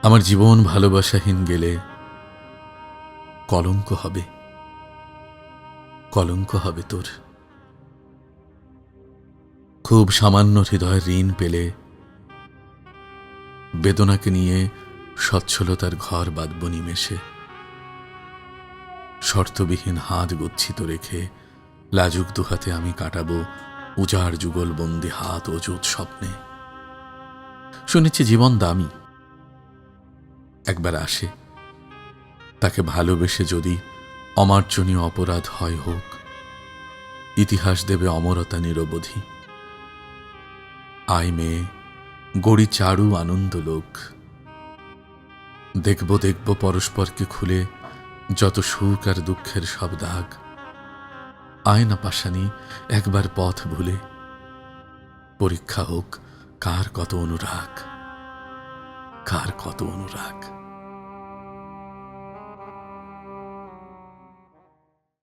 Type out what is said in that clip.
আমার জীবন ভালোবাসাহীন গেলে কলঙ্ক হবে, কলঙ্ক হবে তোর। খুব সামান্য হৃদয় ঋণ পেলে বেদনাকে নিয়ে সচ্ছলতার ঘর বাঁধব নিমেষে। শর্তবিহীন হাত গচ্ছিত রেখে লাজুক দুহাতে আমি কাটাবো উজাড় যুগল বন্দি হাত অযুত স্বপ্নে। শুনেছি জীবন দামি, একবার আসে, তাকে ভালোবেসে যদি অমার্জনীয় অপরাধ হয় হোক, ইতিহাস দেবে অমরতা নিরবধি। আয় মেয়ে, গড়ি চারু আনন্দ লোক, দেখব দেখব পরস্পরকে খুলে যত সুখ আর দুঃখের সব দাগ। আয় না পাশানি একবার পথ ভুলে, পরীক্ষা হোক কার কত অনুরাগ, কার কত অনুরাগ।